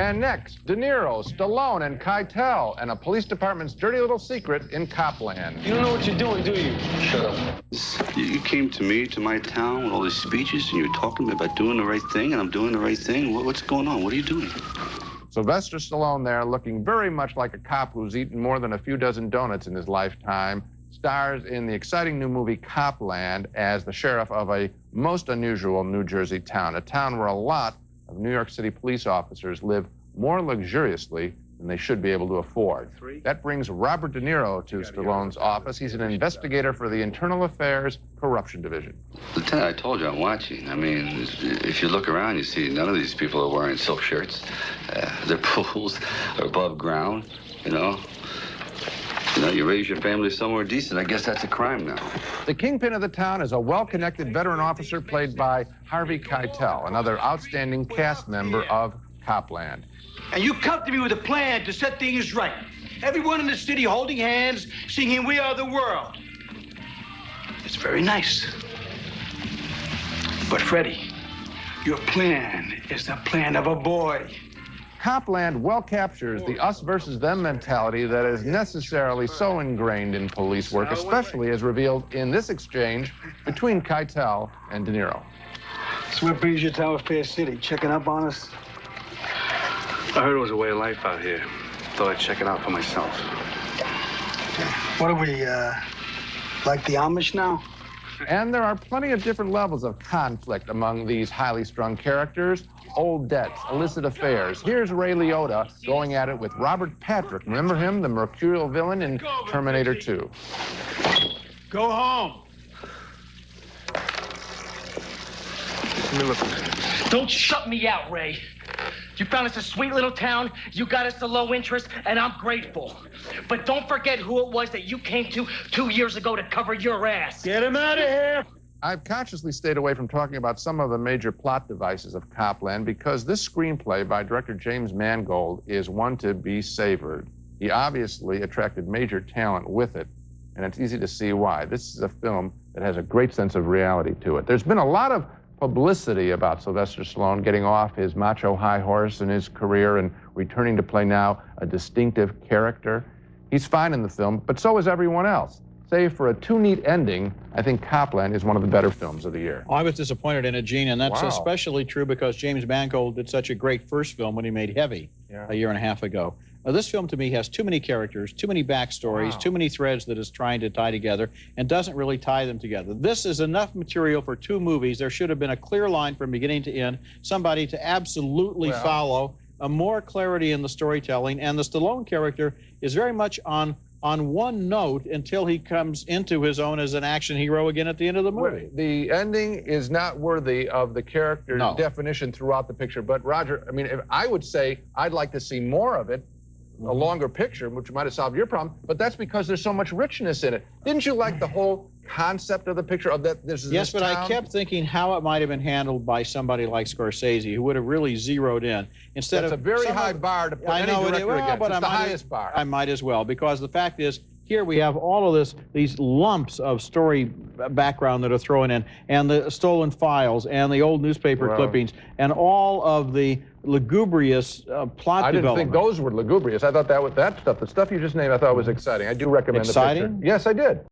And next, De Niro, Stallone, and Keitel, and a police department's dirty little secret in Copland. You don't know what you're doing, do you? Shut up. You came to me, to my town, with all these speeches, and you're talking to me about doing the right thing, and I'm doing the right thing. What's going on? What are you doing? Sylvester Stallone there, looking very much like a cop who's eaten more than a few dozen donuts in his lifetime, stars in the exciting new movie Copland as the sheriff of a most unusual New Jersey town, a town where a lot of New York City police officers live more luxuriously than they should be able to afford. That brings Robert De Niro to Stallone's office. He's an investigator for the Internal Affairs Corruption Division. Lieutenant, I told you I'm watching. I mean, if you look around, you see none of these people are wearing silk shirts. Their pools are above ground, you know. You raise your family somewhere decent. I guess that's a crime now. The kingpin of the town is a well-connected veteran officer played by Harvey Keitel, another outstanding cast member of Copland. And you come to me with a plan to set things right. Everyone in the city holding hands, singing We Are the World. It's very nice. But Freddie, your plan is the plan of a boy. Copland well captures the us versus them mentality that is necessarily so ingrained in police work, especially as revealed in this exchange between Keitel and De Niro. So what brings you to our fair city? Checking up on us? I heard it was a way of life out here. Thought I'd check it out for myself. What are we, like the Amish now? And there are plenty of different levels of conflict among these highly strung characters. Old debts, illicit affairs. Here's Ray Liotta going at it with Robert Patrick. Remember him, the mercurial villain in Terminator 2. Go home. Let me look at it. Don't shut me out, Ray. You found us a sweet little town, you got us to low interest, and I'm grateful. But don't forget who it was that you came to 2 years ago to cover your ass. Get him out of here. I've consciously stayed away from talking about some of the major plot devices of Copland because this screenplay by director James Mangold is one to be savored. He obviously attracted major talent with it, and it's easy to see why. This is a film that has a great sense of reality to it. There's been a lot of publicity about Sylvester Stallone getting off his macho high horse in his career and returning to play now a distinctive character. He's fine in the film, but so is everyone else. Save for a too neat ending, I think Copland is one of the better films of the year. I was disappointed in it, Gene, and that's especially true because James Mangold did such a great first film when he made Heavy a year and a half ago. This film, to me, has too many characters, too many backstories, too many threads that it's trying to tie together, and doesn't really tie them together. This is enough material for 2 movies. There should have been a clear line from beginning to end, somebody to absolutely follow, more clarity in the storytelling, and the Stallone character is very much on one note until he comes into his own as an action hero again at the end of the movie. The ending is not worthy of the character's definition throughout the picture. But Roger, I mean, I would say I'd like to see more of it, a longer picture, which might have solved your problem, but that's because there's so much richness in it. Didn't you like the whole concept of the picture of that? Yes, but I kept thinking how it might have been handled by somebody like Scorsese, who would have really zeroed in. Instead That's of a very high bar to put any director against. But it's the highest bar. I might as well, because the fact is, here we have all of these lumps of story background that are thrown in, and the stolen files, and the old newspaper clippings, and all of the lugubrious plot development. I didn't think those were lugubrious. I thought that stuff, the stuff you just named, I thought was exciting. I do recommend the picture. Exciting? Yes, I did.